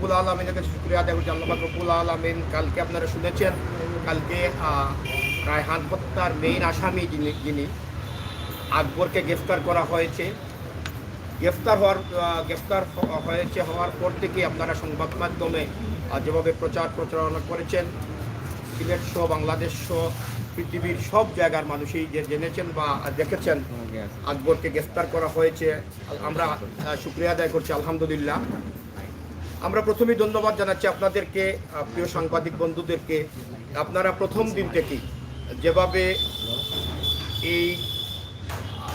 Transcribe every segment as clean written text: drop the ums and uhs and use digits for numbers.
রব্বুল আলমিনের কাছে শুকরিয়া আদায় করছি। আল্লাহ পাক রব্বুল আলমিন, কালকে আপনারা শুনেছেন, কালকে রায়হান হত্যার মেইন আসামি যিনি আকবরকে গ্রেফতার করা হয়েছে। গ্রেফতার হওয়ার পর থেকে আপনারা সংবাদ মাধ্যমে যেভাবে প্রচারণা করেছেন, সিলেট সহ বাংলাদেশ সহ পৃথিবীর সব জায়গার মানুষই যে জেনেছেন বা দেখেছেন আকবরকে গ্রেফতার করা হয়েছে। আমরা শুকরিয়া আদায় করছি, আলহামদুলিল্লাহ। আমরা প্রথমেই ধন্যবাদ জানাচ্ছি আপনাদেরকে, প্রিয় সাংবাদিক বন্ধুদেরকে। আপনারা প্রথম দিন থেকেই যেভাবে এই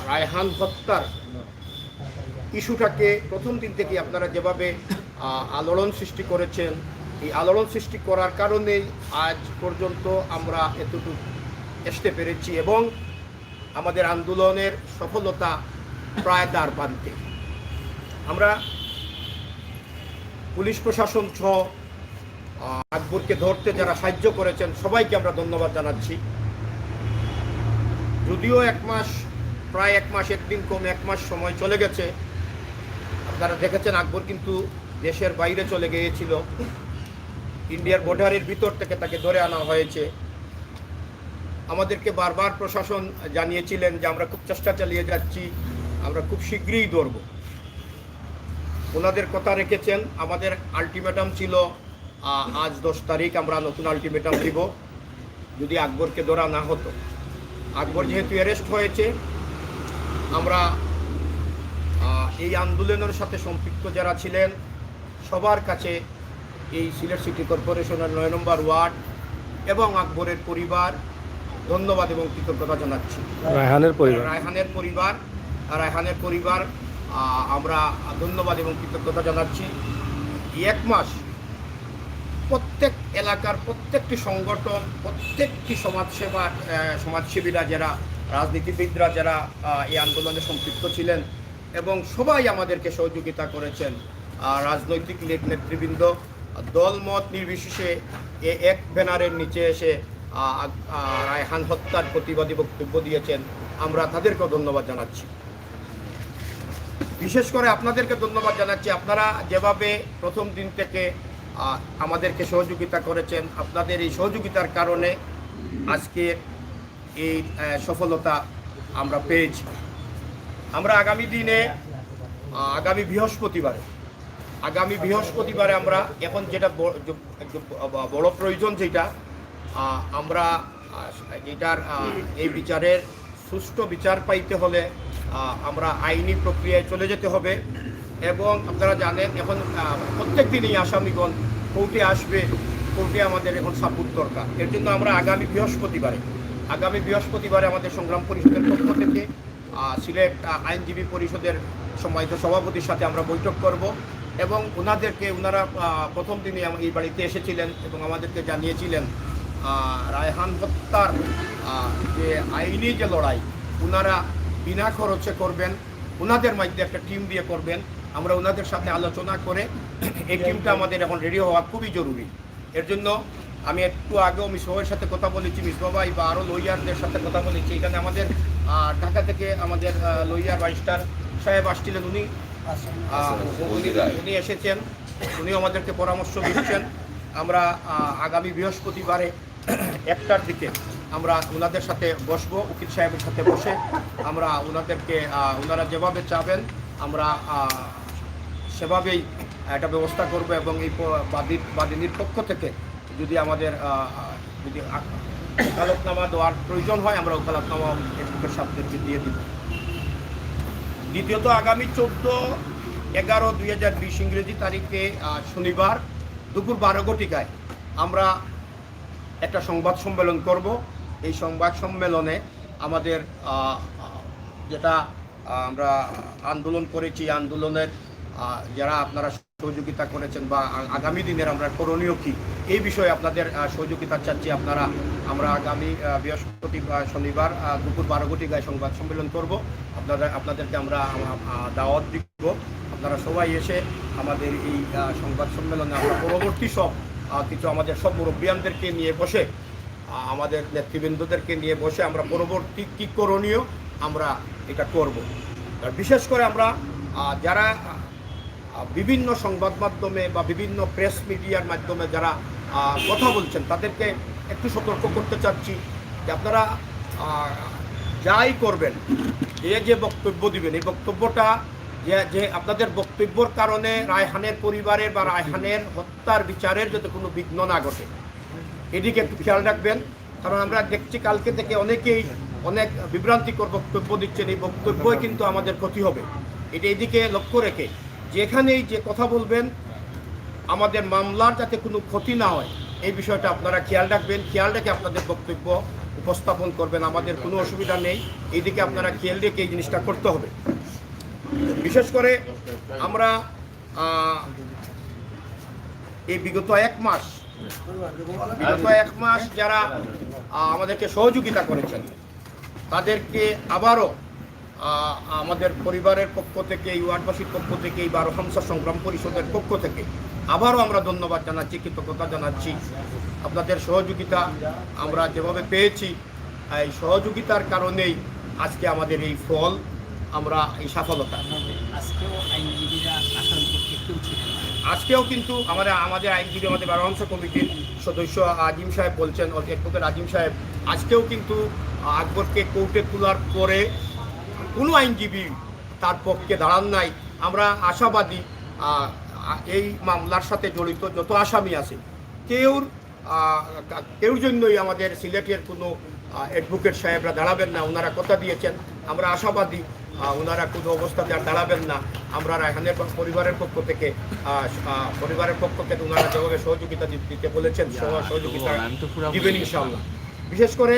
রায়হান হত্যার ইস্যুটাকে প্রথম দিন থেকে আপনারা যেভাবে আলোড়ন সৃষ্টি করেছেন, এই আলোড়ন সৃষ্টি করার কারণেই আজ পর্যন্ত আমরা এতটুকু আসতে পেরেছি এবং আমাদের আন্দোলনের সফলতা প্রায় দ্বার প্রান্তে। আমরা পুলিশ প্রশাসন সহ আকবরকে ধরতে যারা সাহায্য করেছেন সবাইকে আমরা ধন্যবাদ জানাচ্ছি। যদিও প্রায় এক মাস, একদিন কম 1 মাস সময় চলে গেছে। আপনারা দেখেছেন আকবর কিন্তু দেশের বাইরে চলে গিয়েছিল, ইন্ডিয়ার বর্ডারের ভিতর থেকে তাকে ধরে আনা হয়েছে। আমাদেরকে বারবার প্রশাসন জানিয়েছিলেন যে আমরা খুব চেষ্টা চালিয়ে যাচ্ছি, আমরা খুব শীঘ্রই ধরব। ওনাদের কথা রেখেছেন। আমাদের আলটিমেটাম ছিল আজ 10 তারিখ আমরা নতুন আলটিমেটাম দিব যদি আকবরকে ধরা না হতো। আকবর যেহেতু অ্যারেস্ট হয়েছে, আমরা এই আন্দোলনের সাথে সম্পৃক্ত যারা ছিলেন সবার কাছে এই সিলেট সিটি কর্পোরেশনের 9 নম্বর ওয়ার্ড এবং আকবরের পরিবার ধন্যবাদ এবং কৃতজ্ঞতা জানাচ্ছি। রায়হানের পরিবার আমরা ধন্যবাদ এবং কৃতজ্ঞতা জানাচ্ছি। 1 মাস প্রত্যেক এলাকার প্রত্যেকটি সংগঠন, প্রত্যেকটি সমাজসেবীরা, যারা রাজনীতিবিদরা যারা এই আন্দোলনে সম্পৃক্ত ছিলেন এবং সবাই আমাদেরকে সহযোগিতা করেছেন। রাজনৈতিক নেতৃবৃন্দ দলমত নির্বিশেষে এক ব্যানারের নিচে এসে রায়হান হত্যার প্রতিবাদী বক্তব্য দিয়েছেন। আমরা তাদেরকেও ধন্যবাদ জানাচ্ছি। বিশেষ করে আপনাদেরকে ধন্যবাদ জানাচ্ছি, আপনারা যেভাবে প্রথম দিন থেকে আমাদেরকে সহযোগিতা করেছেন। আপনাদের এই সহযোগিতার কারণে আজকে এই সফলতা আমরা পেয়েছি। আমরা আগামী দিনে আগামী বৃহস্পতিবারে আমরা এখন যেটা বড় প্রয়োজন, যেটা আমরা এটার এই বিচারের সুষ্ঠু বিচার পাইতে হলে আমরা আইনি প্রক্রিয়ায় চলে যেতে হবে। এবং আপনারা জানেন এখন প্রত্যেক দিনই আসামিগণ কোর্টে আসবে, কোর্টে আমাদের এখন সাপোর্ট দরকার। এর জন্য আমরা আগামী বৃহস্পতিবারে আমাদের সংগ্রাম পরিষদের পক্ষ থেকে সিলেট আইনজীবী পরিষদের সম্মানিত সভাপতির সাথে আমরা বৈঠক করব এবং ওনারা প্রথম দিনই এই বাড়িতে এসেছিলেন এবং আমাদেরকে জানিয়েছিলেন রায়হান হত্যার যে আইনি যে লড়াই ওনারা বিনা খরচে করবেন, ওনাদের মধ্যে একটা টিম দিয়ে করবেন। আমরা ওনাদের সাথে আলোচনা করে এই টিমটা আমাদের এখন রেডি হওয়া খুবই জরুরি। এর জন্য আমি একটু আগেও মিসবাহের সাথে কথা বলেছি, মিসবাহ বা আরও লয়ারদের সাথে কথা বলেছি। এখানে আমাদের ঢাকা থেকে আমাদের লয়ার বাইস্টার সাহেব আসছিলেন, উনি এসেছেন, উনিও আমাদেরকে পরামর্শ দিচ্ছেন। আমরা আগামী বৃহস্পতিবারে 1টার দিকে আমরা ওনাদের সাথে বসবো, উকিল সাহেবের সাথে বসে আমরা ওনারা যেভাবে চাবেন আমরা সেভাবেই একটা ব্যবস্থা করব এবং এই বাদীর পক্ষ থেকে যদি আমাদের ওকালতনামা দেওয়ার প্রয়োজন হয় আমরা ওকালতনামা এর সাথে দিয়ে দিব। দ্বিতীয়ত আগামী 14/11/2020 ইংরেজি তারিখে শনিবার দুপুর 12 ঘটিকায় আমরা একটা সংবাদ সম্মেলন করব। এই সংবাদ সম্মেলনে আমাদের যেটা আমরা আন্দোলন করেছি, আন্দোলনের যারা আপনারা সহযোগিতা করেছেন বা আগামী দিনের আমরা করণীয় কী এই বিষয়ে আপনাদের সহযোগিতা চাচ্ছি। আমরা আগামী শনিবার দুপুর 12 ঘটিকায় সংবাদ সম্মেলন করব। আপনাদেরকে আমরা দাওয়াত দিব। আপনারা সবাই এসে আমাদের এই সংবাদ সম্মেলনে আমরা পরবর্তী কিছু আমাদের সব মুরব্বিয়ানদেরকে নিয়ে বসে, আমাদের নেতৃবৃন্দদেরকে নিয়ে বসে আমরা পরবর্তী কী করণীয় আমরা এটা করব। বিশেষ করে আমরা যারা বিভিন্ন সংবাদ মাধ্যমে বা বিভিন্ন প্রেস মিডিয়ার মাধ্যমে যারা কথা বলছেন তাদেরকে একটু সতর্ক করতে চাচ্ছি যে আপনারা যাই করবেন, যে বক্তব্য দিবেন, এই বক্তব্যটা যে আপনাদের বক্তব্যর কারণে রায়হানের পরিবারের বা রায়হানের হত্যার বিচারের যাতে কোনো বিঘ্ন না ঘটে, এদিকে একটু খেয়াল রাখবেন। কারণ আমরা দেখছি কালকে থেকে অনেকেই অনেক বিভ্রান্তিকর বক্তব্য দিচ্ছেন, এই বক্তব্যই কিন্তু আমাদের ক্ষতি হবে। এদিকে লক্ষ্য রেখে যেখানেই যে কথা বলবেন আমাদের মামলার যাতে কোনো ক্ষতি না হয় এই বিষয়টা আপনারা খেয়াল রাখবেন। খেয়াল রেখে আপনাদের বক্তব্য উপস্থাপন করবেন, আমাদের কোনো অসুবিধা নেই। এইদিকে আপনারা খেয়াল রেখে এই জিনিসটা করতে হবে। বিশেষ করে আমরা এই বিগত এক মাস যারা আমাদেরকে সহযোগিতা করেছেন তাদেরকে আবারও আমাদের পরিবারের পক্ষ থেকে, এই ওয়ার্ডবাসীর পক্ষ থেকে, এই বারো হামসা সংগ্রাম পরিষদের পক্ষ থেকে আবারও আমরা ধন্যবাদ জানাচ্ছি, কৃতজ্ঞতা জানাচ্ছি। আপনাদের সহযোগিতা আমরা যেভাবে পেয়েছি, এই সহযোগিতার কারণেই আজকে আমাদের এই ফল, আমরা এই সফলতা। আজকেও কিন্তু আমাদের আইনজীবী, আমাদের বারো হামসা কমিটির সদস্য আজিম সাহেব বলছেন, অ্যাডভোকেট আজিম সাহেব, আজকেও কিন্তু আকবরকে কোর্টে তোলার পরে কোনো আইনজীবী তার পক্ষে দাঁড়ান নাই। আমরা আশাবাদী এই মামলার সাথে জড়িত যত আসামি আছে কেউর জন্যই আমাদের সিলেটের কোনো অ্যাডভোকেট সাহেবরা দাঁড়াবেন না, ওনারা কথা দিয়েছেন। আমরা আশাবাদী ওনারা কোনো অবস্থাতে আর দাঁড়াবেন না। আমরা রায়হানের পরিবারের পক্ষ থেকে ওনারা যেভাবে সহযোগিতা দিতে বলেছেন সহযোগিতা দিবেন ইনশাআল্লাহ। বিশেষ করে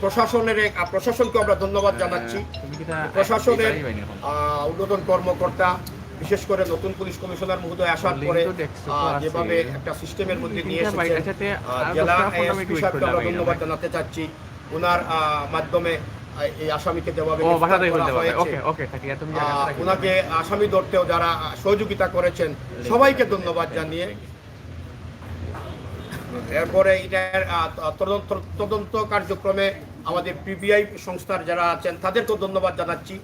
প্রশাসনকে আমরা ধন্যবাদ জানাচ্ছি। প্রশাসনের ঊর্ধ্বতন কর্মকর্তা, বিশেষ করে নতুন পুলিশ কমিশনার মহোদয় আসার পরে যেভাবে একটা সিস্টেমের মধ্যে নিয়ে এসেছেন, জেলা এসপি সাহেবকে আমরা ধন্যবাদ জানাতে চাচ্ছি। ওনার মাধ্যমে এই আসামিকে যেভাবে ওনাকে আসামি ধরতেও যারা সহযোগিতা করেছেন সবাইকে ধন্যবাদ জানিয়ে, এরপরে এটার তদন্ত কার্যক্রমে আমাদের পিবিআই সংস্থার যারা আছেন তাদেরকেও ধন্যবাদ জানাচ্ছি।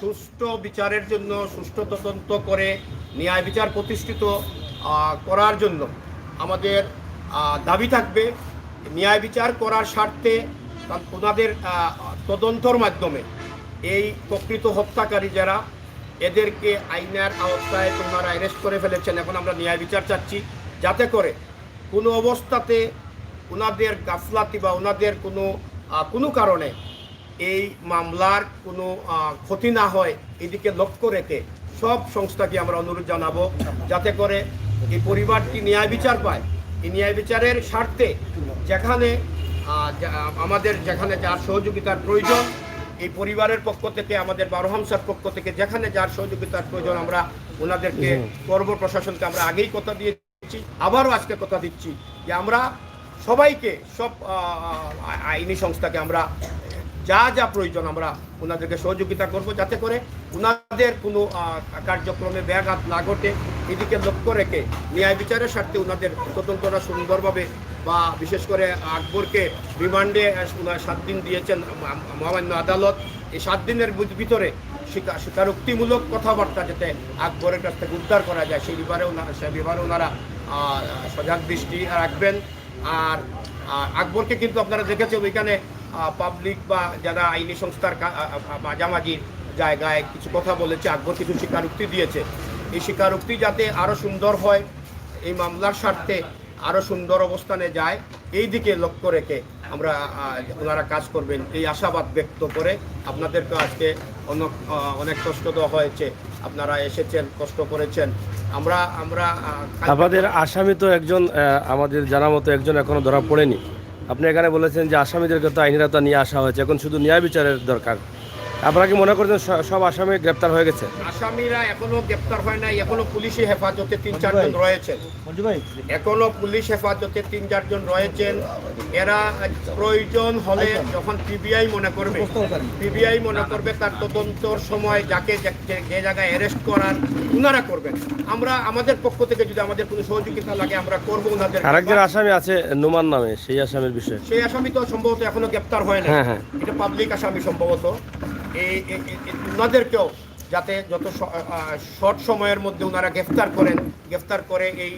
সুষ্ঠু বিচারের জন্য, সুষ্ঠু তদন্ত করে ন্যায় বিচার প্রতিষ্ঠিত করার জন্য আমাদের দাবি থাকবে। ন্যায় বিচার করার স্বার্থে ওনাদের তদন্তর মাধ্যমে এই প্রকৃত হত্যাকারী যারা, এদেরকে আইনের আওতায় ওনারা অ্যারেস্ট করে ফেলেছেন। এখন আমরা ন্যায় বিচার চাচ্ছি, যাতে করে কোনো অবস্থাতে ওনাদের গাফলাতি বা ওনাদের কোনো কারণে এই মামলার কোনো ক্ষতি না হয়, এদিকে লক্ষ্য রেখে সব সংস্থাকে আমরা অনুরোধ জানাবো যাতে করে এই পরিবারটি ন্যায় বিচার পায়। এই ন্যায় বিচারের স্বার্থে যেখানে যার সহযোগিতার প্রয়োজন, এই পরিবারের পক্ষ থেকে, আমাদের বারো হামসার পক্ষ থেকে যেখানে যার সহযোগিতার প্রয়োজন আমরা ওনাদেরকে করব। প্রশাসনকে আমরা আগেই কথা দিয়েছি, আবারও আজকে কথা দিচ্ছি যে আমরা সবাইকে, সব আইনি সংস্থাকে আমরা যা প্রয়োজন আমরা ওনাদেরকে সহযোগিতা করব, যাতে করে ওনাদের কোনো কার্যক্রমে ব্যাঘাত না ঘটে। এদিকে লক্ষ্য রেখে ন্যায় বিচারের স্বার্থে ওনাদের তদন্তটা সুন্দরভাবে, বা বিশেষ করে আকবরকে রিমান্ডে 7 দিন দিয়েছেন মহামান্য আদালত। এই 7 দিনের ভিতরে স্বীকারোক্তিমূলক কথাবার্তা যাতে আকবরের কাছ থেকে উদ্ধার করা যায় সেই ব্যাপারে ওনারা সজাগ দৃষ্টি রাখবেন। আর আকবরকে কিন্তু আপনারা দেখেছেন ওইখানে পাবলিক বা যারা আইনি সংস্থার মাঝামাঝি জায়গায় কিছু কথা বলেছে, আকবর কিছু স্বীকারোক্তি দিয়েছে। এই স্বীকারোক্তি যাতে আরও সুন্দর হয়, এই মামলার স্বার্থে আরও সুন্দর অবস্থানে যায়, এই দিকে লক্ষ্য রেখে ওনারা কাজ করবেন এই আশাবাদ ব্যক্ত করে আপনাদেরকে আজকে অনেক কষ্ট দেওয়া হয়েছে। আপনারা এসেছেন, কষ্ট করেছেন। আমাদের আসামি তো একজন, আমাদের জানা মতো একজন এখনো ধরা পড়েনি। আপনি এখানে বলেছেন যে আসামিদেরকে তো আইনের আওতায় নিয়ে আসা হয়েছে, এখন শুধু ন্যায় বিচারের দরকার। আপনারা কি মনে করছেন সব আসামি গ্রেপ্তার হয়ে গেছে? আসামিরা এখনো গ্রেপ্তার হয় নাই, এখনো পুলিশি হেফাজতে 3-4 জন রয়েছেন। এখনো পুলিশ হেফাজতে 3-4 জন রয়েছেন। এরা প্রয়োজন হলে যখন পিবিআই মনে করবে তার তদন্তর সময় যে জায়গায় অ্যারেস্ট করার ওনারা করবেন। আমাদের পক্ষ থেকে যদি আমাদের কোনো সহযোগিতা লাগে আমরা করবো ওনাদের। আরেকজন আসামি আছে নোমান নামে, সেই আসামির বিষয়ে? সেই আসামি তো সম্ভবত এখনো গ্রেপ্তার হয় না, এটা পাবলিক আসামি সম্ভবত। ওনাদেরকেও যাতে যত শর্ট সময়ের মধ্যে ওনারা গ্রেফতার করে এই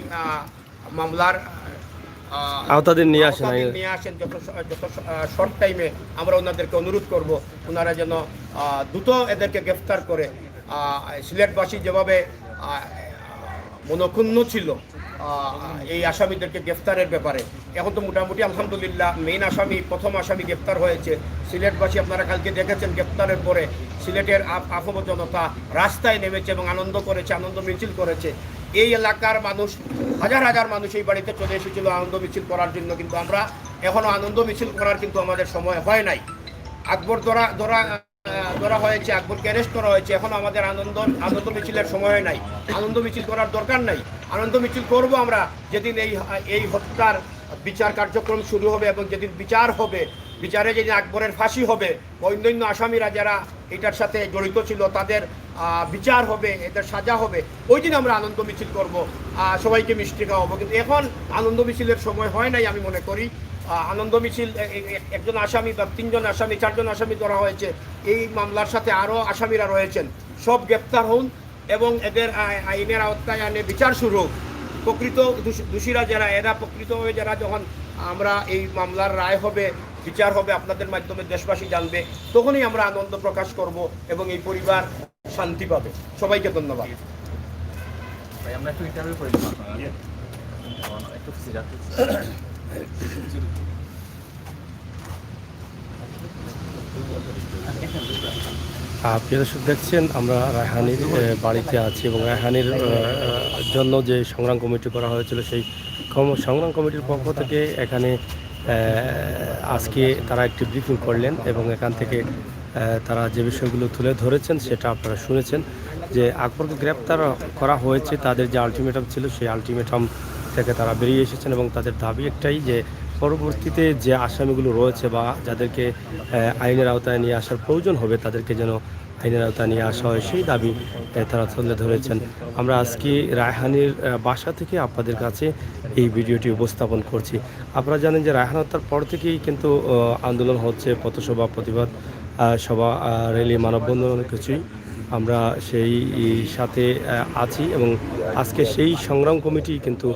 মামলার আওতাধীন নিয়ে আসেন যত শর্ট টাইমে। আমরা ওনাদেরকে অনুরোধ করব ওনারা যেন দ্রুত এদেরকে গ্রেফতার করে। সিলেটবাসী যেভাবে মনক্ষুণ্ণ ছিল এই আসামিদেরকে গ্রেফতারের ব্যাপারে, এখন তো মোটামুটি আলহামদুলিল্লাহ প্রথম আসামি গ্রেফতার হয়েছে। সিলেটবাসী আপনারা কালকে দেখেছেন, গ্রেফতারের পরে সিলেটের আফম জনতা রাস্তায় নেমেছে এবং আনন্দ মিছিল করেছে। এই এলাকার মানুষ, হাজার হাজার মানুষ এই বাড়িতে চলে এসেছিল আনন্দ মিছিল করার জন্য, কিন্তু আমরা এখনো আনন্দ মিছিল করার কিন্তু আমাদের সময় হয় নাই। আকবর ধরা হয়েছে, আকবরকে অ্যারেস্ট করা হয়েছে, এখন আমাদের আনন্দ মিছিলের সময় নাই। আনন্দ মিছিল করার দরকার নাই। আনন্দ মিছিল করব আমরা যেদিন এই হত্যার বিচার কার্যক্রম শুরু হবে এবং যেদিন বিচার হবে, বিচারে যেদিন আকবরের ফাঁসি হবে, অন্যান্য আসামিরা যারা এটার সাথে জড়িত ছিল তাদের বিচার হবে, এদের সাজা হবে, ওই দিন আমরা আনন্দ মিছিল করব, সবাইকে মিষ্টি খাওয়াবো। কিন্তু এখন আনন্দ মিছিলের সময় হয় নাই আমি মনে করি। আনন্দ মিছিল, একজন আসামি বা 3জন আসামি 4জন আসামি ধরা হয়েছে, এই মামলার সাথে আরও আসামিরা রয়েছেন, সব গ্রেপ্তার হন এবং এদের আইনের আওতায় আনে বিচার শুরু হোক। প্রকৃত দোষীরা এরা প্রকৃত হয়ে যখন আমরা এই মামলার রায় হবে, বিচার হবে, আপনাদের মাধ্যমে দেশবাসী জানবে, তখনই আমরা আনন্দ প্রকাশ করব এবং এই পরিবার শান্তি পাবে। সবাইকে ধন্যবাদ। আমরা একটু ইন্টারভিউ করে প্রিয় দর্শক, দেখছেন আমরা রায়হানির বাড়িতে আছি এবং রায়হানির জন্য যে সংগ্রাম কমিটি করা হয়েছিল সেই সংগ্রাম কমিটির পক্ষ থেকে এখানে আজকে তারা একটি ব্রিফিং করলেন এবং এখান থেকে তারা যে বিষয়গুলো তুলে ধরেছেন সেটা আপনারা শুনেছেন। যে আকবরকে গ্রেপ্তার করা হয়েছে, তাদের যে আলটিমেটাম ছিল সেই আলটিমেটাম থেকে তারা বেরিয়ে এসেছেন এবং তাদের দাবি একটাই যে পরবর্তীতে যে আসামিগুলো রয়েছে বা যাদেরকে আইনের আওতায় নিয়ে আসার প্রয়োজন হবে তাদেরকে যেন আইনের আওতায় নিয়ে আসা হয়, সেই দাবি তারা তুলে ধরেছেন। আমরা আজকে রায়হানির বাসা থেকে আপনাদের কাছে এই ভিডিওটি উপস্থাপন করছি। আপনারা জানেন যে রায়হান হত্যার পর থেকেই কিন্তু আন্দোলন হচ্ছে, পথসভা, প্রতিবাদ সভা, র্যালি, মানববন্ধন, অনেক কিছুই আমরা সেই সাথে আছি এবং আজকে সেই সংগ্রাম কমিটি কিন্তু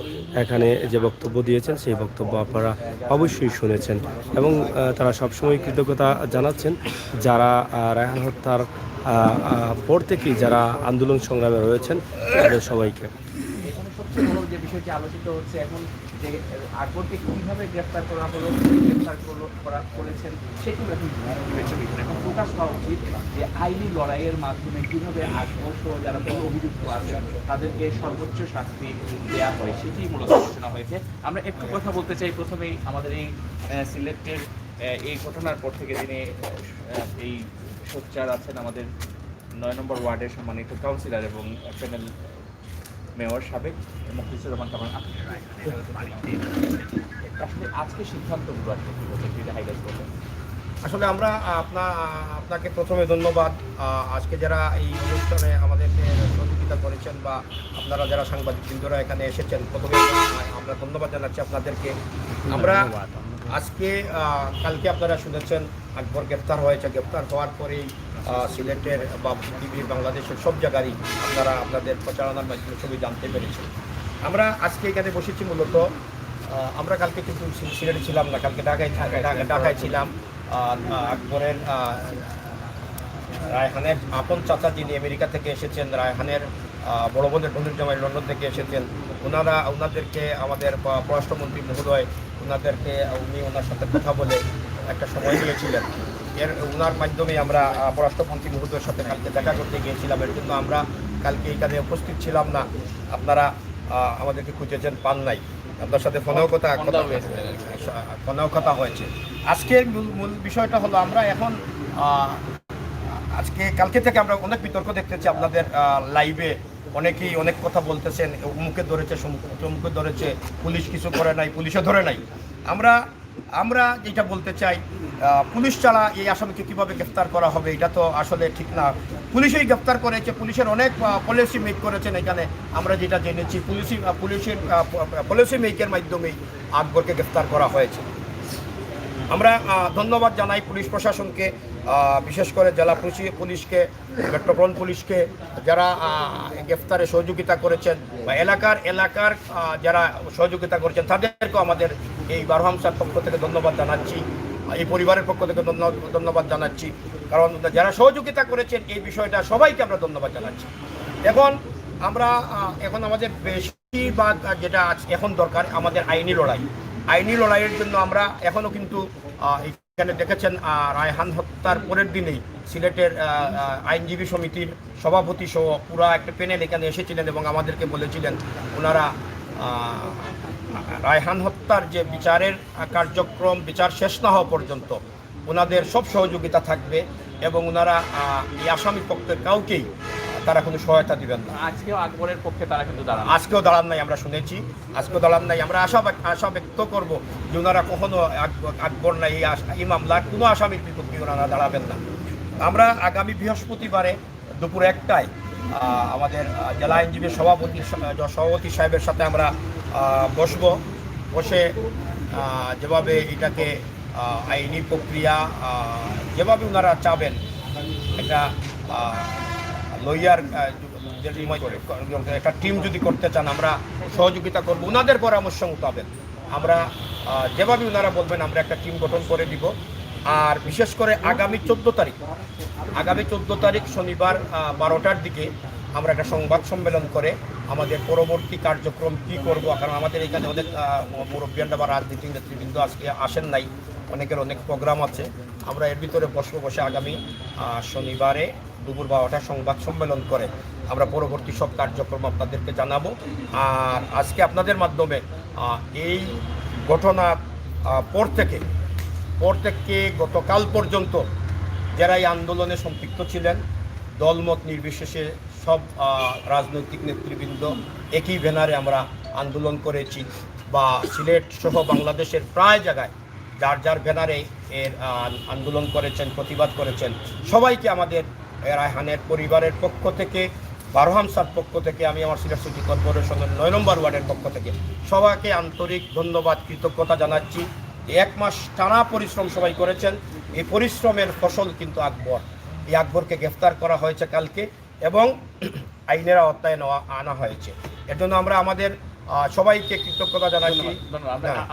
এখানে যে বক্তব্য দিয়েছেন সেই বক্তব্য আপনারা অবশ্যই শুনেছেন এবং তারা সবসময় কৃতজ্ঞতা জানাচ্ছেন যারা রায়হান হত্যার পর থেকেই যারা আন্দোলন সংগ্রামে রয়েছেন তাদের সবাইকে। সবচেয়ে বড় যে বিষয়টি আলোচিত হচ্ছে এখন যে আকবরকে কিভাবে গ্রেফতার করা হলো, করেছেন সেটি এখন প্রকাশ পাওয়া উচিত যে আইনি লড়াইয়ের মাধ্যমে কিভাবে আকবর সহ যারা অভিযুক্ত আছেন তাদেরকে সর্বোচ্চ শাস্তি দেওয়া হয়, সেটি মূলত আলোচনা হয়েছে। আমরা একটু কথা বলতে চাই প্রথমেই আমাদের এই সিলেটের এই ঘটনার পর থেকে যিনি এই সোচ্চার আছেন আমাদের 9 নম্বর ওয়ার্ডের সম্মানিত কাউন্সিলর এবং প্যানেল মেয়র সাবেক মুখলিসুর রহমান কামাল, আসলে আজকে সিদ্ধান্তগুলো আসলে হাইলাইট করবেন। আসলে আমরা আপনাকে প্রথমে ধন্যবাদ। আজকে যারা এই অনুষ্ঠানে আমাদেরকে সহযোগিতা করেছেন বা আপনারা যারা সাংবাদিক বৃন্দরা এখানে এসেছেন, প্রথমে আমরা ধন্যবাদ জানাচ্ছি আপনাদেরকে। আমরা আজকে কালকে আপনারা শুনেছেন আকবর গ্রেপ্তার হয়েছে। গ্রেপ্তার হওয়ার পরেই সিলেটের বা পৃথিবীর বাংলাদেশের সব জায়গারই আপনারা আপনাদের প্রচারণার মাধ্যমে ছবি জানতে পেরেছেন। আমরা আজকে এখানে বসেছি মূলত, আমরা কালকে কিন্তু সিলেটে ছিলাম না, কালকে ঢাকায় ছিলাম। আকবরের রায়হানের আপন চাচা যিনি আমেরিকা থেকে এসেছেন, রায়হানের বড় বোনের বন্ধুর লন্ডন থেকে এসেছেন, ওনাদেরকে আমাদের পররাষ্ট্রমন্ত্রী মহোদয় উনি ওনার সাথে কথা বলে একটা সময় নিয়েছিলেন। ওনার মাধ্যমে আমরা পররাষ্ট্রমন্ত্রী মহোদয়ের সাথে কালকে দেখা করতে গিয়েছিলাম। এর জন্য আমরা কালকে এখানে উপস্থিত ছিলাম না, আপনারা আমাদেরকে খুঁজেছেন, পান নাই। আপনার সাথে ফোনেও কথা হয়েছে। আজকের মূল বিষয়টা হলো আমরা এখন কালকে থেকে আমরা অনেক বিতর্ক দেখতেছি আপনাদের লাইভে, অনেকেই অনেক কথা বলতেছেন, মুখে ধরেছে, মুখে ধরেছে, পুলিশ কিছু করে নাই, পুলিশও ধরে নাই। আমরা যেটা বলতে চাই, পুলিশ ছাড়া এই আসামিকে কীভাবে গ্রেফতার করা হবে এটা তো আসলে ঠিক না। পুলিশই গ্রেফতার করেছে, পুলিশের অনেক পলিসি মেক করেছেন এখানে। আমরা যেটা জেনেছি পলিসি মেকের মাধ্যমেই আকবরকে গ্রেফতার করা হয়েছে। আমরা ধন্যবাদ জানাই পুলিশ প্রশাসনকে বিশেষ করে জেলা পুলিশকে, মেট্রোপলিটন পুলিশকে যারা গ্রেফতারে সহযোগিতা করেছেন বা এলাকার যারা সহযোগিতা করেছেন তাদেরকেও আমাদের এই বারহামসার পক্ষ থেকে ধন্যবাদ জানাচ্ছি, এই পরিবারের পক্ষ থেকে ধন্যবাদ জানাচ্ছি। কারণ যারা সহযোগিতা করেছেন এই বিষয়টা সবাইকে আমরা ধন্যবাদ জানাচ্ছি। এখন আমাদের বেশিরভাগ যেটা এখন দরকার আমাদের আইনি লড়াইয়ের জন্য আমরা এখনও কিন্তু এখানে দেখেছেন রায়হান হত্যার পরের দিনেই সিলেটের আইনজীবী সমিতির সভাপতি সহ পুরা একটা প্যানেল এখানে এসেছিলেন এবং আমাদেরকে বলেছিলেন ওনারা রায়হান হত্যার যে বিচারের কার্যক্রম বিচার শেষ না হওয়া পর্যন্ত ওনাদের সব সহযোগিতা থাকবে এবং ওনারা এই আসামি পক্ষের কাউকেই তারা কোনো সহায়তা দিবেন না। আজকেও আকবরের পক্ষে তারা কিন্তু আজকেও দাঁড়ান নাই, আমরা শুনেছি আজকেও দাঁড়ান নাই। আমরা আশা ব্যক্ত করব যে ওনারা কখনো আকবর নাই এই মামলার কোনো আসামির বিপক্ষে ওনারা দাঁড়াবেন না। আমরা আগামী বৃহস্পতিবারে দুপুর 1টায় আমাদের জেলা আইনজীবীর সভাপতি সাহেবের সাথে আমরা বসে যেভাবে এটাকে আইনি প্রক্রিয়া যেভাবে ওনারা চাবেন একটা লয়ার একটা টিম যদি করতে চান আমরা সহযোগিতা করব ওনাদের পরামর্শ মোতাবেক। আমরা যেভাবে ওনারা বলবেন আমরা একটা টিম গঠন করে দিব। আর বিশেষ করে আগামী 14 তারিখ শনিবার 12টার দিকে আমরা একটা সংবাদ সম্মেলন করে আমাদের পরবর্তী কার্যক্রম কী করব, কারণ আমাদের এখানে অনেক মুরব্বিয়ানরা বা রাজনীতিক নেতৃবৃন্দ আজকে আসেন নাই, অনেকের অনেক প্রোগ্রাম আছে। আমরা এর ভিতরে বসে আগামী শনিবারে দুপুর 12টায় সংবাদ সম্মেলন করে আমরা পরবর্তী সব কার্যক্রম আপনাদেরকে জানাবো। আর আজকে আপনাদের মাধ্যমে এই ঘটনার পর থেকে গতকাল পর্যন্ত যারা এই আন্দোলনে সম্পৃক্ত ছিলেন দলমত নির্বিশেষে সব রাজনৈতিক নেতৃবৃন্দ একই ব্যানারে আমরা আন্দোলন করেছি বা সিলেট সহ বাংলাদেশের প্রায় জায়গায় যার ব্যানারে এর আন্দোলন করেছেন, প্রতিবাদ করেছেন, সবাইকে আমাদের রায়হানের পরিবারের পক্ষ থেকে, বারহামসার পক্ষ থেকে, আমি আমার সিলেট সিটি কর্পোরেশনের 9 নম্বর ওয়ার্ডের পক্ষ থেকে সবাইকে আন্তরিক ধন্যবাদ, কৃতজ্ঞতা জানাচ্ছি। 1 মাস টানা পরিশ্রম সবাই করেছেন, এই পরিশ্রমের ফসল কিন্তু এই আকবরকে গ্রেফতার করা হয়েছে কালকে এবং আইনের আওতায় আনা হয়েছে। এর জন্য আমরা আমাদের সবাইকে কৃতজ্ঞতা জানাচ্ছি।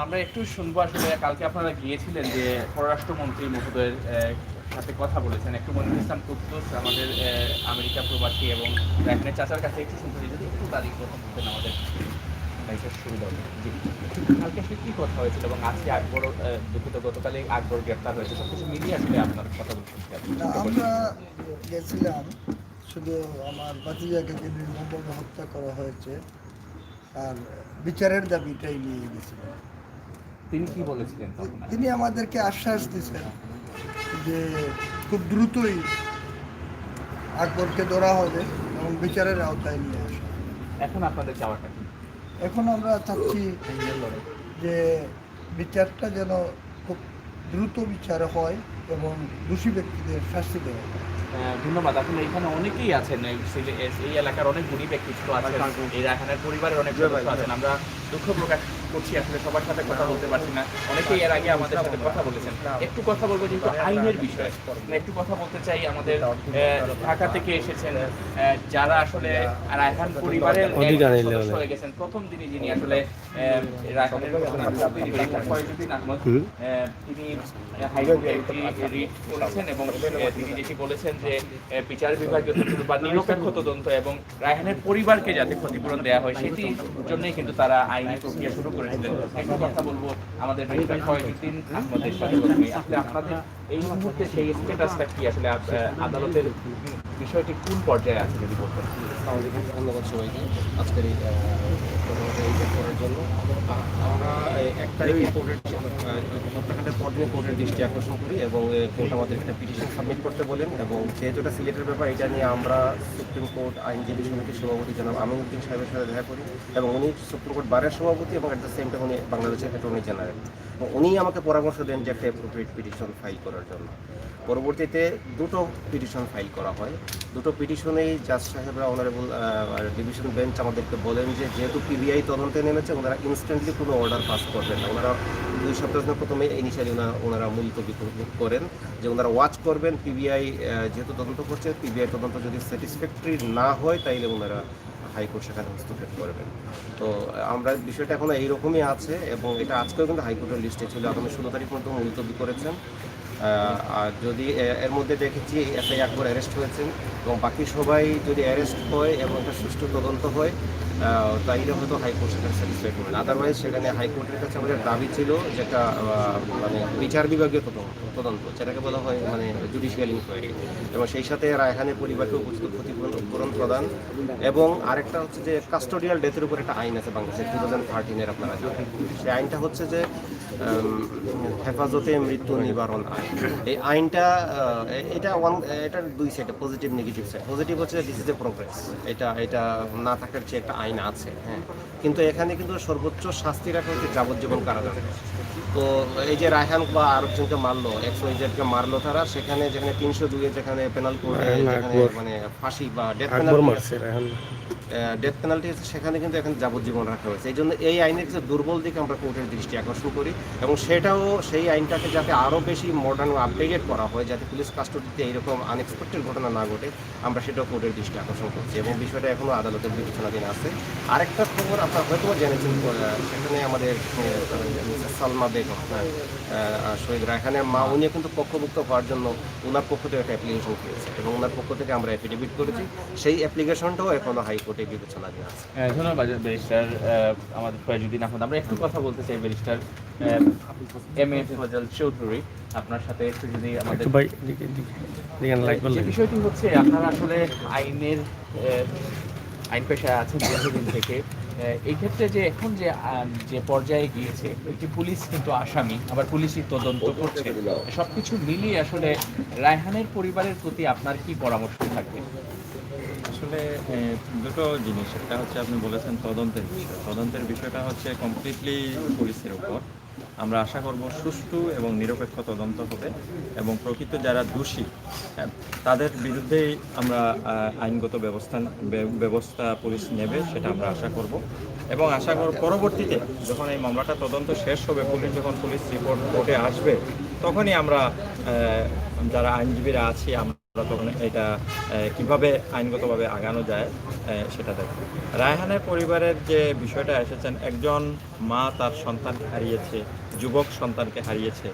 আমরা একটু শুনবো আসলে কালকে আপনারা গিয়েছিলেন যে পররাষ্ট্রমন্ত্রী মহোদয়ের সাথে কথা বলেছেন, একটু মনিরুল ইসলাম কুদ্দুস আমাদের আমেরিকা প্রবাসী এবং রায়হানের চাচার কাছে একটু শুনতে যদি একটু তারিখ প্রথম দিতেন আমাদের সুবিধা হবে। জি, কালকে আসলে কী কথা হয়েছিল এবং আজকে আকবর দুঃখিত গতকালে আকবর গ্রেফতার হয়েছে, সব কিছু মিলিয়ে আসলে আপনার কথা বলছেন। আমরা গেছিলাম শুধু আমার ভাতিজাকে যে নির্মমভাবে হত্যা করা হয়েছে আর বিচারের দাবিটাই নিয়ে গেছিলেন। তিনি কি বলেছিলেন? তিনি আমাদেরকে আশ্বাস দিয়েছেন যে খুব দ্রুতই আকবরকে ধরা হবে এবং বিচারের আওতায় নিয়ে আসা। এখন আপনাদের চাওয়াটা কি? এখন আমরা চাচ্ছি যে বিচারটা যেন খুব দ্রুত বিচার হয় এবং দোষী ব্যক্তিদের শাস্তি দেওয়া হয়। ধন্যবাদ। আসলে এখানে অনেকেই আছেন, এই এলাকার অনেক গুণী ব্যক্তিত্ব আছেন, এই রায়হানের পরিবারের অনেক সদস্য আছেন। আমরা দুঃখ প্রকাশ করছি, আসলে সবার সাথে কথা বলতে পারছি না। অনেকেই এর আগে আমাদের সাথে কথা বলেছেন। একটু কথা বলবো যেহেতু আইনের বিষয়, একটু কথা বলতে চাই। আমাদের ঢাকা থেকে এসেছেন যারা আসলে রায়হান পরিবারের সদস্য হয়ে গেছেন। প্রথম দিনে যিনি আসলে রায়হানের ফয়জুদ্দিন আহমদ, তিনি হাইকোর্টে রিট করেছেন এবং তিনি যেটি বলেছেন যে বিচার বিভাগীয় বা নিরপেক্ষ তদন্ত এবং রায়হানের পরিবারকে যাতে ক্ষতিপূরণ দেওয়া হয় সেটির জন্যই কিন্তু তারা আইনি প্রক্রিয়া শুরু করেছিলেন। একটু কথা বলবো আমাদের ফয়জুদ্দিন আহমদের সাথে। আসলে আপনাদের এই মুহূর্তে সেই স্ট্যাটাসটা কি, আসলে আদালতের বিষয়টি কোন পর্যায়ে আছে যদি বলতেন? ধন্যবাদ সবাইকে আজকের এই করার জন্য। আমরা 1 তারিখে হত্যাকাণ্ডের পর দিয়ে কোর্টের দৃষ্টি আকর্ষণ করি এবং কোর্ট আমাদের একটা পিটিশন সাবমিট করতে বলেন এবং যেহেতু এটা সিলেটের ব্যাপার এটা নিয়ে আমরা সুপ্রিম কোর্ট আইনজীবী সমিতির সভাপতি জনাব আমিনুদ্দিন সাহেবের সাথে দেখা করি এবং উনি সুপ্রিম কোর্ট বারের সভাপতি এবং অ্যাট দ্য সেম টাইম উনি বাংলাদেশের অ্যাটর্নি জেনারেল। উনি আমাকে পরামর্শ দেন যে একটা অ্যাপ্রোপ্রিয়েট পিটিশন ফাইল করার জন্য। পরবর্তীতে 2টো পিটিশন ফাইল করা হয়। 2টো পিটিশনেই জাজ সাহেবরা অনারেবল ডিভিশন বেঞ্চ আমাদেরকে বলেন যে যেহেতু পিবিআই তদন্তে নেমেছে, ওনারা ইনস্ট্যান্টলি কোনো অর্ডার পাস করবেন না। ওনারা 2 সপ্তাহ প্রথমে ইনিশিয়ালি ওনারা মুলতবি করেন যে ওনারা ওয়াচ করবেন, পিবিআই যেহেতু তদন্ত করছে, পিবিআই তদন্ত যদি স্যাটিসফ্যাক্টরি না হয় তাইলে ওনারা হাইকোর্ট সেখানে হস্তক্ষেপ করবেন। তো আমরা বিষয়টা এখনো এইরকমই আছে এবং এটা আজকেও কিন্তু হাইকোর্টের লিস্টে ছিল, আগামী 16 তারিখ পর্যন্ত মুলতবি করেছেন। আর যদি এর মধ্যে দেখেছি এসআই আকবর অ্যারেস্ট হয়েছেন এবং বাকি সবাই যদি অ্যারেস্ট হয় এবং একটা সুষ্ঠু তদন্ত হয় তাইলে হয়তো হাইকোর্ট সেখানে স্যাটিসফাই করবেন। আদারওয়াইজ সেখানে হাইকোর্টের কাছে আমাদের দাবি ছিল যেটা মানে বিচার বিভাগীয় তদন্ত যেটাকে বলা হয় মানে জুডিশিয়াল ইনকোয়ারি, এবং সেই সাথে রায়হানের পরিবারকে উপযুক্ত ক্ষতিপূরণ প্রদান, এবং আরেকটা হচ্ছে যে কাস্টোডিয়াল ডেথের উপর একটা আইন আছে বাংলাদেশে 2013 আপনারা জানেন। সেই আইনটা হচ্ছে যে হেফাজতে মৃত্যু নিবারণ আইন। এই আইনটা এটার 2 side, positive negative side. Positive হচ্ছে দিস ইজ এ প্রোগ্রেস, এটা না থাকার চেয়ে একটা আইন আছে, হ্যাঁ, কিন্তু এখানে কিন্তু সর্বোচ্চ শাস্তি রাখা হচ্ছে যাবজ্জীবন কারাগার। তো এই যে রায়হান বা আরেকজনকে মারলো, XYZ-কে মারলো তারা, সেখানে যেখানে 302 যেখানে পেনাল কোড মানে ফাঁসি বা ডেথ পেনাল্টি আছে, সেখানে কিন্তু এখন যাবজ্জীবন রাখা হয়েছে। এই জন্য এই আইনের কিছু দুর্বল দিকে আমরা কোর্টের দৃষ্টি আকর্ষণ করি এবং সেটাও সেই আইনটাকে যাতে আরও বেশি মডার্ন ও আপডেটেড করা হয়, যাতে পুলিশ কাস্টডিতে এইরকম আনএক্সপেক্টেড ঘটনা না ঘটে, আমরা সেটাও কোর্টের দৃষ্টি আকর্ষণ করছি এবং বিষয়টা এখনও আদালতের বিবেচনাধীন আছে। আরেকটা খবর আপনারা হয়তো জেনেছেন, সেখানে আমাদের সালমা বেগম, শহীদ রায়হানের মা, উনিও কিন্তু পক্ষভুক্ত হওয়ার জন্য ওনার পক্ষ থেকে একটা অ্যাপ্লিকেশন করেছে এবং ওনার পক্ষ থেকে আমরা অ্যাফিডেভিট করেছি। সেই অ্যাপ্লিকেশনটাও এখনও হাইকোর্টে বিবেচনাধীন আছে। ধন্যবাদ ব্যারিস্টার আমাদের ফয়জুদ্দিন আহমদ। আমরা একটু কথা বলতে চাই ব্যারিস্টার MA ফজল চৌধুরী, আপনার সাথে একটু যদি আমাদের যে বিষয়টি হচ্ছে, আপনারা আসলে আইন পেশায় আছেন দীর্ঘদিন থেকে, এই ক্ষেত্রে যে এখন যে পর্যায়ে গিয়েছে, একটি পুলিশ কিন্তু আসামি, আবার পুলিশই তদন্ত করছে, সবকিছু মিলিয়ে আসলে রায়হানের পরিবারের প্রতি আপনার কি পরামর্শ থাকবে? আসলে দুটো জিনিস, একটা হচ্ছে আপনি বলেছেন তদন্তের বিষয়টা হচ্ছে কমপ্লিটলি পুলিশের উপর। আমরা আশা করব সুষ্ঠু এবং নিরপেক্ষ তদন্ত হবে এবং প্রকৃত যারা দোষী তাদের বিরুদ্ধেই আমরা আইনগত ব্যবস্থা পুলিশ নেবে, সেটা আমরা আশা করব। এবং আশা করব পরবর্তীতে যখন এই মামলাটা তদন্ত শেষ হবে, যখন পুলিশ রিপোর্ট কোর্টে আসবে, তখনই আমরা যারা আইনজীবীরা আছি আমরা তখন এটা কিভাবে আইনগতভাবে আগানো যায় সেটা দেখব। রায়হানের পরিবারের যে বিষয়টা এসেছেন, একজন মা তার সন্তানকে হারিয়েছে, যুবক সন্তানকে হারিয়েছে,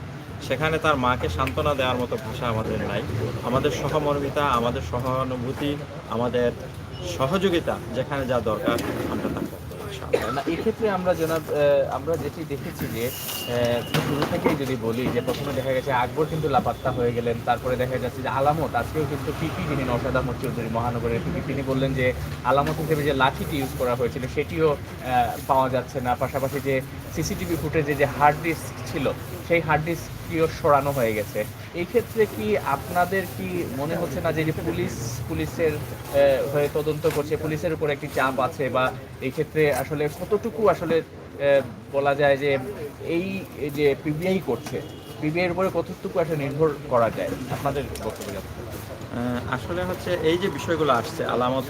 সেখানে তার মাকে সান্ত্বনা দেওয়ার মতো ভাষা আমাদের নাই। আমাদের সহমর্মিতা, আমাদের সহানুভূতি, আমাদের সহযোগিতা যেখানে যা দরকার আমরা তা করব। না, এক্ষেত্রে আমরা যেটি দেখেছি যে শুরু থেকেই যদি বলি যে প্রথমে দেখা গেছে আকবর কিন্তু লাপাত্তা হয়ে গেলেন, তারপরে দেখা যাচ্ছে যে আলামত, আজকেও কিন্তু পিপি যিনি নওশাদ আহমদ চৌধুরী মহানগরের পিপি, তিনি বললেন যে আলামত হিসেবে যে লাঠিটি ইউজ করা হয়েছিল সেটিও পাওয়া যাচ্ছে না। পাশাপাশি যে সিসিটিভি ফুটেজে যে হার্ড ডিস্ক ছিল, সেই হার্ড ডিস্কটিও সরানো হয়ে গেছে। এই ক্ষেত্রে কি আপনাদের কি মনে হচ্ছে না যে পুলিশের হয়ে তদন্ত করছে, পুলিশের উপর একটি চাপ আছে, বা এই ক্ষেত্রে আসলে কতটুকু আসলে বলা যায় যে এই যে পিবিআই করছে, পিবিআইয়ের উপরে কতটুকু আসলে নির্ভর করা যায়? আপনাদের বক্তব্য। আসলে হচ্ছে এই যে বিষয়গুলো আসছে, আলামত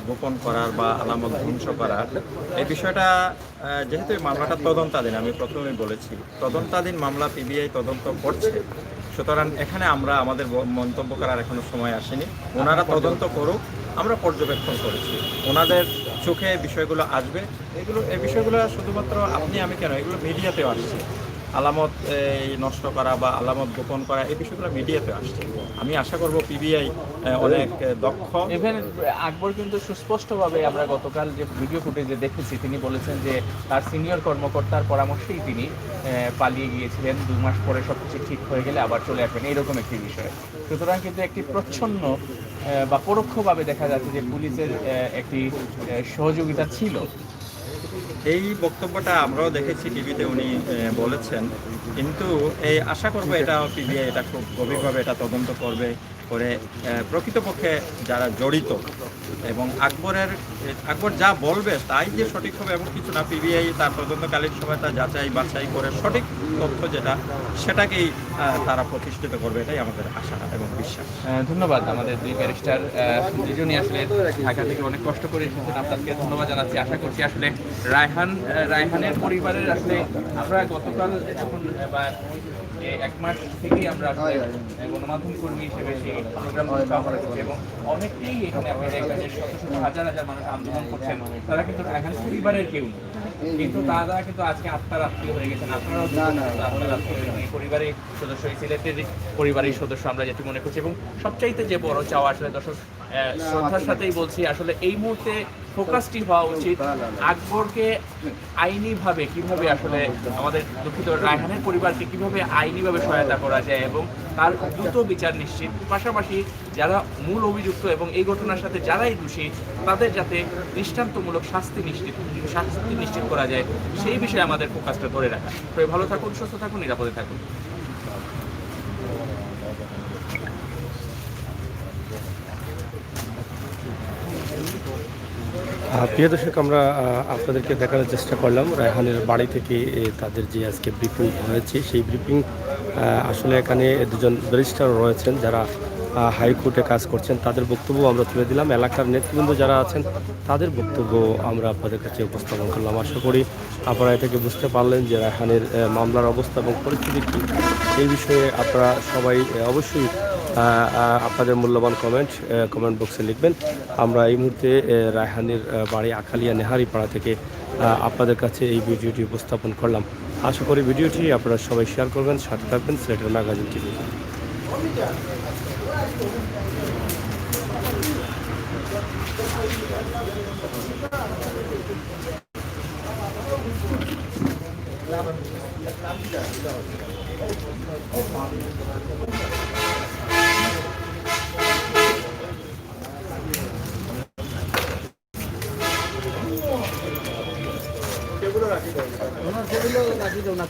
গোপন করার বা আলামত ধ্বংস করার, এই বিষয়টা যেহেতু এই মামলাটা তদন্তাধীন, আমি প্রথমেই বলেছি তদন্তাধীন মামলা, পিবিআই তদন্ত করছে, সুতরাং এখানে আমরা আমাদের মন্তব্য করার এখনো সময় আসেনি। ওনারা তদন্ত করুক, আমরা পর্যবেক্ষণ করেছি, ওনাদের চোখে বিষয়গুলো আসবে। এই বিষয়গুলো শুধুমাত্র আপনি আমি কেন, এগুলো মিডিয়াতেও আসছে। আলামত নষ্ট করা বা আলামত গোপন করা, এই বিষয়গুলো মিডিয়াতে আসছে। আমি আশা করব পিবিআই অনেক দক্ষ। ইভেন আকবর কিন্তু সুস্পষ্টভাবে, আমরা গতকাল যে ভিডিও ফুটেজে দেখেছি, তিনি বলেছেন যে তার সিনিয়র কর্মকর্তার পরামর্শেই তিনি পালিয়ে গিয়েছিলেন, 2 মাস পরে সবকিছু ঠিক হয়ে গেলে আবার চলে আসবেন, এইরকম একটি বিষয়। সুতরাং কিন্তু একটি প্রচ্ছন্ন বা পরোক্ষভাবে দেখা যাচ্ছে যে পুলিশের একটি সহযোগিতা ছিল। এই বক্তব্যটা আমরাও দেখেছি টিভিতে, উনি বলেছেন, কিন্তু এই আশা করবো এটা পিবিআই এটা খুব গভীরভাবে এটা তদন্ত করে প্রকৃতপক্ষে যারা জড়িত এবং আকবর যা বলবে তাই যে সঠিক হবে এমন কিছু না। পিবিআই তার তদন্তকালীন সময় তা যাচাই বাছাই করে সঠিক তথ্য যেটা সেটাকেই তারা প্রতিষ্ঠিত করবে, এটাই আমাদের আশা এবং বিশ্বাস। ধন্যবাদ আমাদের দুই ব্যারিস্টার দুজনই আসলে ঢাকা থেকে অনেক কষ্ট করে এসেছেন, আপনাদেরকে ধন্যবাদ জানাচ্ছি। আশা করছি আসলে রায়হানের পরিবারের আসলে আমরা গতকাল যখন এক মাস থেকেই আমরা আসলে গণমাধ্যম কর্মী হিসেবে সেই প্রোগ্রাম করা করছি এবং অনেকেই এখানে আপনারা এখানে শত শত হাজার হাজার মানুষ আন্দোলন করছেন, তারা কিন্তু রায়হান পরিবারের কেউ নেই, কিন্তু তারা কিন্তু আজকে আত্মার আত্মীয় হয়ে গেছেন। আপনারাও আপনার আত্মীয় এই পরিবারের সদস্য, এই সিলেটের পরিবারের সদস্য আমরা যেটি মনে করছি। এবং সবচাইতে যে বড় চাওয়া আসলে দর্শক শ্রদ্ধার সাথেই বলছি, আসলে এই মুহূর্তে ফোকাসটি হওয়া উচিত আকবরকে আইনিভাবে কিভাবে আসলে আমাদের দুঃখিত রায়হানের পরিবারকে কিভাবে আইনিভাবে সহায়তা করা যায় এবং তার দ্রুত বিচার নিশ্চিত, পাশাপাশি যারা মূল অভিযুক্ত এবং এই ঘটনার সাথে যারাই দোষী তাদের যাতে দৃষ্টান্তমূলক শাস্তি নিশ্চিত করা যায়, সেই বিষয়ে আমাদের ফোকাসটা ধরে রাখা। সবাই ভালো থাকুন, সুস্থ থাকুন, নিরাপদে থাকুন। প্রিয় দর্শক, আমরা আপনাদেরকে দেখানোর চেষ্টা করলাম রায়হানের বাড়ি থেকে তাদের যে আজকে ব্রিফিং হয়েছে সেই ব্রিফিং। আসলে এখানে দুজন ব্যারিস্টার রয়েছেন যারা হাইকোর্টে কাজ করছেন, তাদের বক্তব্য আমরা তুলে দিলাম। এলাকার নেতৃবৃন্দ যারা আছেন তাদের বক্তব্য আমরা আপনাদের কাছে উপস্থাপন করলাম। আশা করি আপনারা এটাকে বুঝতে পারলেন যে রায়হানের মামলার অবস্থা এবং পরিস্থিতি কী। এই বিষয়ে আপনারা সবাই অবশ্যই আপনাদের মূল্যবান কমেন্ট বক্সে লিখবেন। আমরা এই মুহূর্তে রায়হানের বাড়ি আখালিয়া নেহারি পাড়া থেকে আপনাদের কাছে এই ভিডিওটি উপস্থাপন করলাম। আশা করি ভিডিওটি আপনারা সবাই শেয়ার করবেন, সাথে থাকবেন সিলেটের ম্যাগাজিন টিভি। সেগুলো রাখি দাও না,